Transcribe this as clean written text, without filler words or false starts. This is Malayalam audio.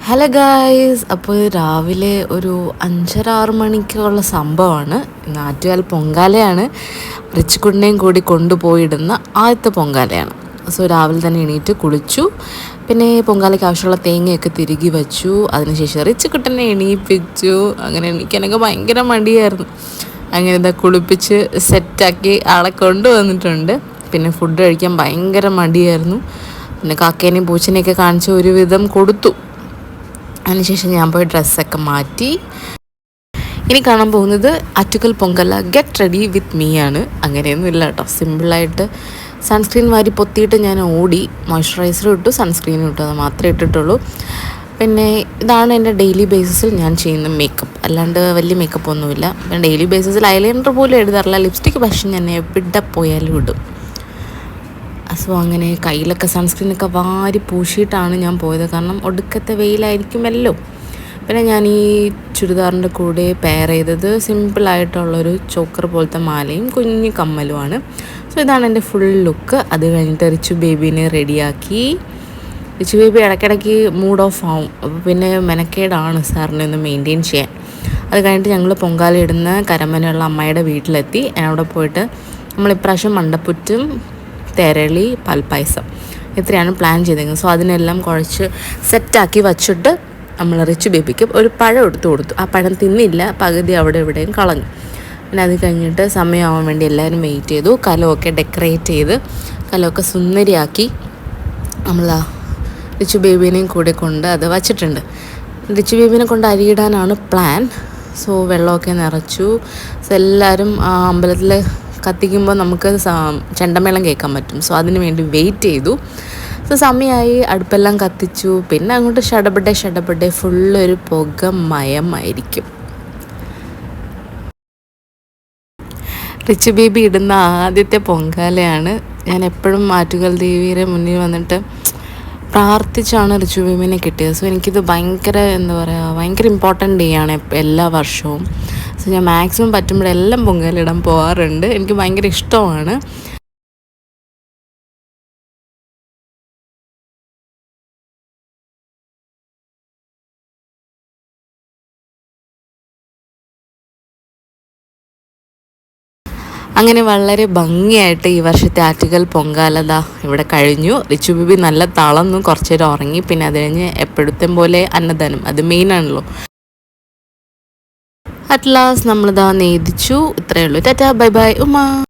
ഹലോ ഗായ്സ്, അപ്പോൾ രാവിലെ ഒരു 5:30-6 മണിക്കുള്ള സംഭവമാണ്. ഇന്ന് ആറ്റുകാൽ പൊങ്കാലയാണ്. റിച്ചിക്കുട്ടനെയും കൂടി കൊണ്ടുപോയിടുന്ന ആദ്യത്തെ പൊങ്കാലയാണ്. സോ രാവിലെ തന്നെ എണീറ്റ് കുളിച്ചു. പിന്നെ പൊങ്കാലയ്ക്ക് ആവശ്യമുള്ള തേങ്ങയൊക്കെ തിരുകി വെച്ചു. അതിനുശേഷം റിച്ചിക്കുട്ടനെ എണീപ്പിച്ചു. അങ്ങനെ എണീക്കാനൊക്കെ ഭയങ്കര മടിയായിരുന്നു. അങ്ങനെ ഇതാ കുളിപ്പിച്ച് സെറ്റാക്കി ആളെ കൊണ്ടുവന്നിട്ടുണ്ട്. പിന്നെ ഫുഡ് കഴിക്കാൻ ഭയങ്കര മടിയായിരുന്നു. പിന്നെ കാക്കേനെയും പൂച്ചനെയൊക്കെ കാണിച്ച് ഒരുവിധം കൊടുത്തു. അതിനുശേഷം ഞാൻ പോയി ഡ്രസ്സൊക്കെ മാറ്റി. ഇനി കാണാൻ പോകുന്നത് Attukal Pongala get ready with me ആണ്. അങ്ങനെയൊന്നും ഇല്ല കേട്ടോ, സിമ്പിളായിട്ട് സൺസ്ക്രീൻ വാരി പൊത്തിയിട്ട് ഞാൻ ഓടി. മോയ്സ്ചറൈസറും ഇട്ടു, സ്ക്രീനും ഇട്ടു, അത് മാത്രമേ ഇട്ടിട്ടുള്ളൂ. പിന്നെ ഇതാണ് എൻ്റെ ഡെയിലി ബേസിസിൽ ഞാൻ ചെയ്യുന്ന മേക്കപ്പ്. അല്ലാണ്ട് വലിയ മേക്കപ്പ് ഒന്നുമില്ല. ഞാൻ ഡെയിലി ബേസിസിൽ ഐലൈനർ പോലും എഴുതാറില്ല. ലിപ്സ്റ്റിക്ക് പക്ഷേ ഞാൻ എവിടെ പോയാലും ഇടും. സോ അങ്ങനെ കയ്യിലൊക്കെ സൺസ്ക്രീനൊക്കെ വാരി പൂശിയിട്ടാണ് ഞാൻ പോയത്. കാരണം ഒടുക്കത്തെ വെയിലായിരിക്കുമല്ലോ. പിന്നെ ഞാൻ ഈ ചുരിദാറിൻ്റെ കൂടെ പെയർ ചെയ്തത് സിമ്പിളായിട്ടുള്ളൊരു ചോക്കർ പോലത്തെ മാലയും കുഞ്ഞു കമ്മലുമാണ്. സോ ഇതാണ് എൻ്റെ ഫുൾ ലുക്ക്. അത് കഴിഞ്ഞിട്ട് റിച്ചു ബേബീനെ റെഡിയാക്കി. റിച്ചു ബേബി ഇടയ്ക്കിടയ്ക്ക് മൂഡ് ഓഫ് ആവും. അപ്പോൾ പിന്നെ മെനക്കേടാണ് സാറിനെ ഒന്ന് മെയിൻറ്റെയിൻ ചെയ്യാൻ. അത് കഴിഞ്ഞിട്ട് ഞങ്ങൾ പൊങ്കാല ഇടുന്ന കരമനയുള്ള അമ്മയുടെ വീട്ടിലെത്തി. അവിടെ പോയിട്ട് നമ്മളിപ്രാവശ്യം മണ്ടപ്പുറ്റും തെരളി പാൽപ്പായസം ഇത്രയാണ് പ്ലാൻ ചെയ്തേക്കുന്നത്. സോ അതിനെല്ലാം കുഴച്ച് സെറ്റാക്കി വച്ചിട്ട് നമ്മൾ റിച്ചു ബേബിക്ക് ഒരു പഴം എടുത്തു കൊടുത്തു. ആ പഴം തിന്നില്ല, പകുതി അവിടെ എവിടെയും കളഞ്ഞു. പിന്നെ അത് കഴിഞ്ഞിട്ട് സമയമാവാൻ വേണ്ടി എല്ലാവരും വെയിറ്റ് ചെയ്തു. കലമൊക്കെ ഡെക്കറേറ്റ് ചെയ്ത് കലമൊക്കെ സുന്ദരിയാക്കി നമ്മൾ റിച്ചു ബേബീനെയും കൂടെ കൊണ്ട് അത് വച്ചിട്ടുണ്ട്. റിച്ചു ബേബീനെ കൊണ്ട് അരിയിടാനാണ് പ്ലാൻ. സോ വെള്ളമൊക്കെ നിറച്ചു. സോ എല്ലാവരും ആ അമ്പലത്തിൽ കത്തിക്കുമ്പോൾ നമുക്ക് ചെണ്ടമേളം കേൾക്കാൻ പറ്റും. സോ അതിന് വേണ്ടി വെയിറ്റ് ചെയ്തു. സോ സമയമായി, അടുപ്പെല്ലാം കത്തിച്ചു. പിന്നെ അങ്ങോട്ട് ഷടപടെ ഫുള്ളൊരു പുക മയമായിരിക്കും. റിച്ചു ബേബി ഇടുന്ന ആദ്യത്തെ പൊങ്കാലയാണ്. ഞാൻ എപ്പോഴും ആറ്റുകാൽ ദേവിയുടെ മുന്നിൽ വന്നിട്ട് പ്രാർത്ഥിച്ചാണ് റിച്ചു ബേബിനെ കിട്ടിയത്. സോ എനിക്കിത് ഭയങ്കര ഭയങ്കര ഇമ്പോർട്ടൻ്റ് ഡേ ആണ് എല്ലാ വർഷവും. സോ ഞാൻ മാക്സിമം പറ്റുമ്പോഴെല്ലാം പൊങ്കാലിടാൻ പോകാറുണ്ട്. എനിക്ക് ഭയങ്കര ഇഷ്ടമാണ്. അങ്ങനെ വളരെ ഭംഗിയായിട്ട് ഈ വർഷത്തെ ആറ്റുകാൽ പൊങ്കാലത ഇവിടെ കഴിഞ്ഞു. റിച്ചു ബേബി നല്ല തളർന്നു, കുറച്ച് നേരം ഉറങ്ങി. പിന്നെ അത് കഴിഞ്ഞ് എപ്പോഴത്തെ പോലെ അന്നദാനം, അത് മെയിനാണല്ലോ. അറ്റ് ലാസ്റ്റ് നമ്മളിതാ നേദിച്ചു. ഇത്രയേ ഉള്ളൂ. ടാറ്റാ, ബൈ ബൈ ഉമ്മ.